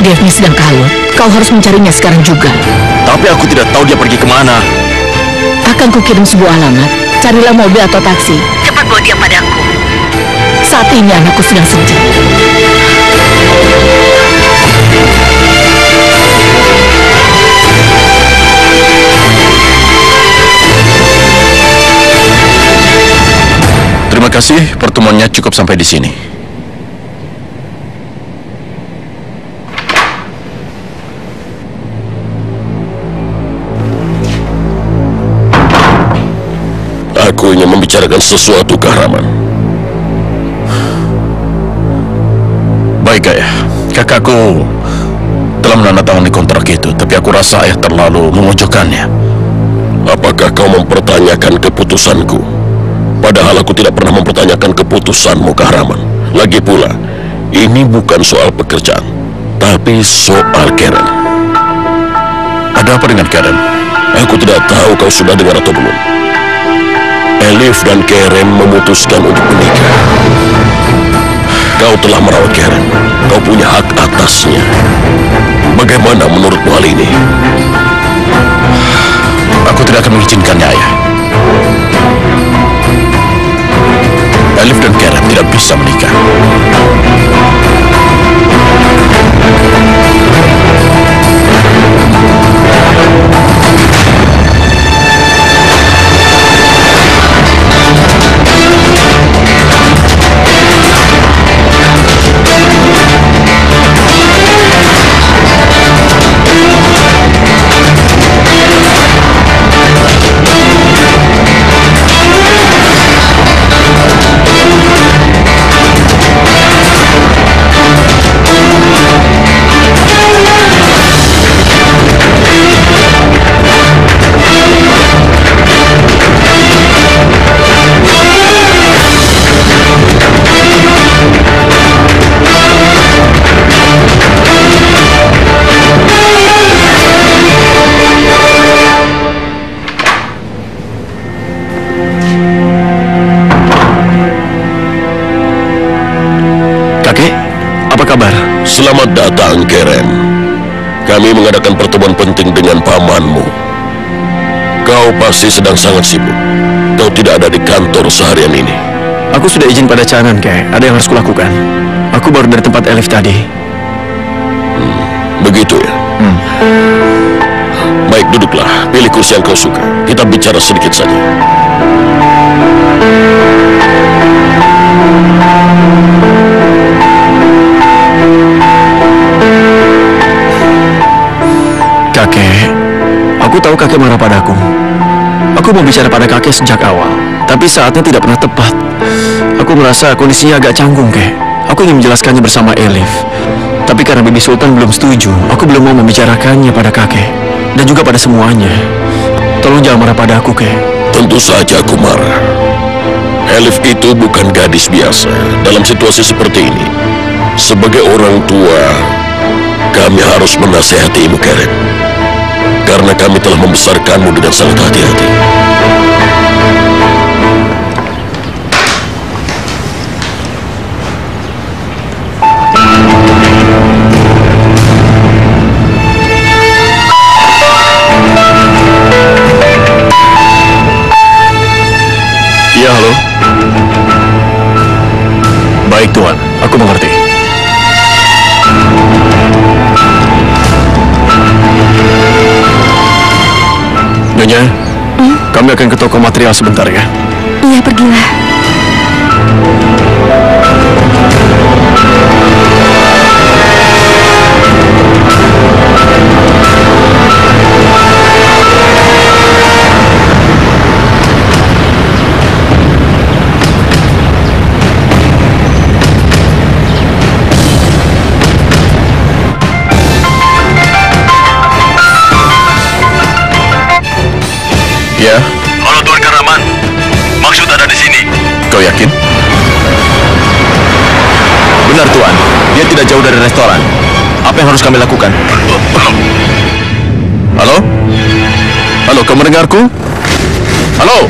Devni sedang kalut. Kau harus mencarinya sekarang juga. Tapi aku tidak tahu dia pergi kemana. Akan kukirim sebuah alamat. Carilah mobil atau taksi. Cepat bawa dia padaku. Saat ini anakku sedang sedih. Terima kasih, pertemuannya cukup sampai di sini. Aku ingin membicarakan sesuatu, Kahraman. Baik, Ayah. Kakakku telah menandatangani kontrak itu, tapi aku rasa Ayah terlalu memojokkannya. Apakah kau mempertanyakan keputusanku? Padahal aku tidak pernah mempertanyakan keputusanmu, Kahraman. Lagi pula, ini bukan soal pekerjaan, tapi soal Karen. Ada apa dengan Karen? Aku tidak tahu kau sudah dengar atau belum. Elif dan Karen memutuskan untuk menikah. Kau telah merawat Karen. Kau punya hak atasnya. Bagaimana menurutmu hal ini? Aku tidak akan mengizinkannya, Ayah. Elif dan Karen tidak bisa menikah. Selamat datang, Karen. Kami mengadakan pertemuan penting dengan pamanmu. Kau pasti sedang sangat sibuk. Kau tidak ada di kantor seharian ini. Aku sudah izin pada Canan, Kek. Ada yang harus kulakukan. Aku baru dari tempat Elif tadi. Begitu ya? Baik, duduklah. Pilih kursi yang kau suka. Kita bicara sedikit saja. Kakek, aku tahu kakek marah padaku. Aku mau bicara pada kakek sejak awal, tapi saatnya tidak pernah tepat. Aku merasa kondisinya agak canggung, Kek. Aku ingin menjelaskannya bersama Elif. Tapi karena Bibi Sultan belum setuju, aku belum mau membicarakannya pada kakek. Dan juga pada semuanya. Tolong jangan marah pada aku, Kek. Tentu saja aku marah. Elif itu bukan gadis biasa dalam situasi seperti ini. Sebagai orang tua, kami harus menasehatimu, Karen. Karena kami telah membesarkanmu dengan sangat hati-hati. Iya, halo. Baik, Tuan. Aku mengerti. Nyonya, kami akan ke toko material sebentar ya. Iya, pergilah. Ya. Halo Tuan Kahraman, maksud ada di sini. Kau yakin? Benar Tuan, dia tidak jauh dari restoran. Apa yang harus kami lakukan? Halo? Halo, kau mendengarku? Halo?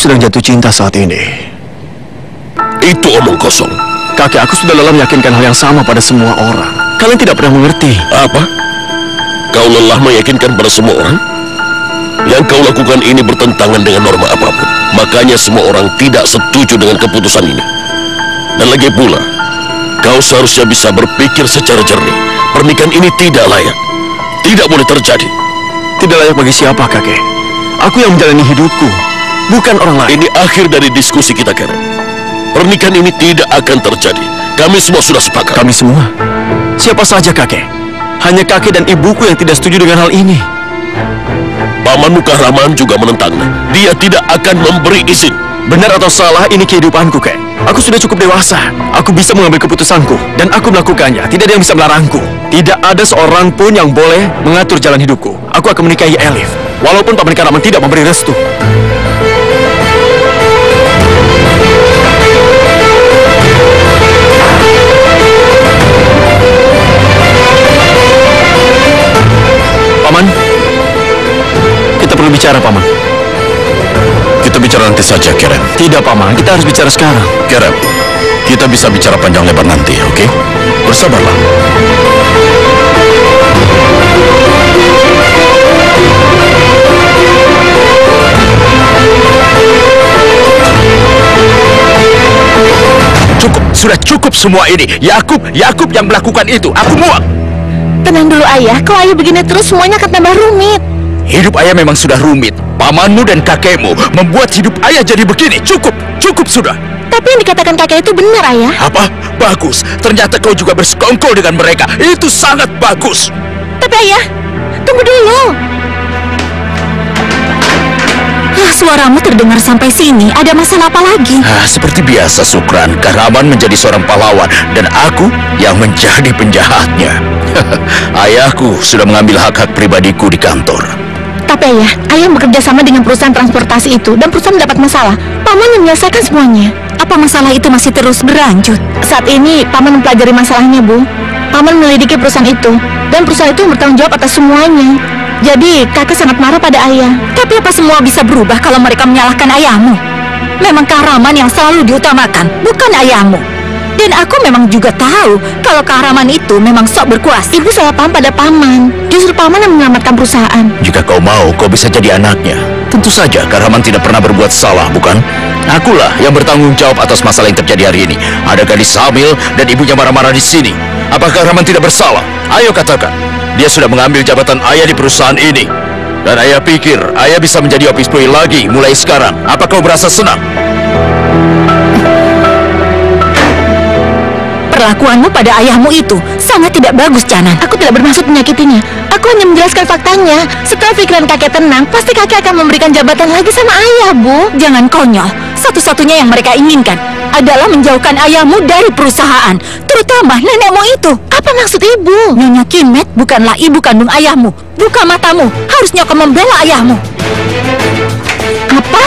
sedang jatuh cinta saat ini. Itu omong kosong. Kakek, aku sudah lelah meyakinkan hal yang sama pada semua orang. Kalian tidak pernah mengerti. Apa? Kau lelah meyakinkan pada semua orang? Yang kau lakukan ini bertentangan dengan norma apapun. Makanya semua orang tidak setuju dengan keputusan ini. Dan lagi pula, kau seharusnya bisa berpikir secara jernih. Pernikahan ini tidak layak. Tidak boleh terjadi. Tidak layak bagi siapa, kakek? Aku yang menjalani hidupku, bukan orang lain. Ini akhir dari diskusi kita, Karen. Pernikahan ini tidak akan terjadi. Kami semua sudah sepakat. Kami semua? Siapa saja, kakek? Hanya kakek dan ibuku yang tidak setuju dengan hal ini. Pamanmu Kahraman juga menentangnya. Dia tidak akan memberi izin. Benar atau salah, ini kehidupanku, kek. Aku sudah cukup dewasa. Aku bisa mengambil keputusanku, dan aku melakukannya. Tidak ada yang bisa melarangku. Tidak ada seorang pun yang boleh mengatur jalan hidupku. Aku akan menikahi Elif, walaupun Paman Kahraman tidak memberi restu. Paman, kita perlu bicara, Paman. Kita bicara nanti saja, Karen. Tidak, Paman. Kita harus bicara sekarang. Karen, kita bisa bicara panjang lebar nanti, oke? Bersabarlah. Cukup, sudah cukup semua ini. Yakub yang melakukan itu. Aku muak. Tenang dulu ayah, kalau ayah begini terus semuanya akan tambah rumit. Hidup ayah memang sudah rumit. Pamanmu dan kakekmu membuat hidup ayah jadi begini. Cukup sudah. Tapi yang dikatakan kakek itu benar ayah. Apa? Bagus. Ternyata kau juga bersekongkol dengan mereka. Itu sangat bagus. Tapi ayah, tunggu dulu. Suaramu terdengar sampai sini. Ada masalah apa lagi? Seperti biasa, Sukran. Kahraman menjadi seorang pahlawan dan aku yang menjadi penjahatnya. Ayahku sudah mengambil hak-hak pribadiku di kantor. Tapi ayah bekerja sama dengan perusahaan transportasi itu dan perusahaan mendapat masalah. Paman menyelesaikan semuanya. Apa masalah itu masih terus berlanjut? Saat ini Paman mempelajari masalahnya, Bu. Paman menyelidiki perusahaan itu dan perusahaan itu bertanggung jawab atas semuanya. Jadi kakek sangat marah pada ayah. Tapi apa semua bisa berubah kalau mereka menyalahkan ayahmu? Memang Kahraman yang selalu diutamakan, bukan ayahmu. Dan aku memang juga tahu kalau Kahraman itu memang sok berkuasa. Ibu salah paham pada Paman. Justru Paman yang menyelamatkan perusahaan. Jika kau mau, kau bisa jadi anaknya. Tentu saja Kahraman tidak pernah berbuat salah, bukan? Akulah yang bertanggung jawab atas masalah yang terjadi hari ini. Ada gadis hamil dan ibunya marah-marah di sini. Apakah Kahraman tidak bersalah? Ayo katakan. Dia sudah mengambil jabatan ayah di perusahaan ini. Dan ayah pikir ayah bisa menjadi office boy lagi mulai sekarang. Apa kau merasa senang? Perlakuanmu pada ayahmu itu sangat tidak bagus, Canan. Aku tidak bermaksud menyakitinya. Aku hanya menjelaskan faktanya. Setelah pikiran kakek tenang, pasti kakek akan memberikan jabatan lagi sama ayah, Bu. Jangan konyol. Satu-satunya yang mereka inginkan adalah menjauhkan ayahmu dari perusahaan, terutama nenekmu itu. Apa maksud ibu? Nyonya Kimet bukanlah ibu kandung ayahmu. Buka matamu. Harusnya kau membela ayahmu. Apa?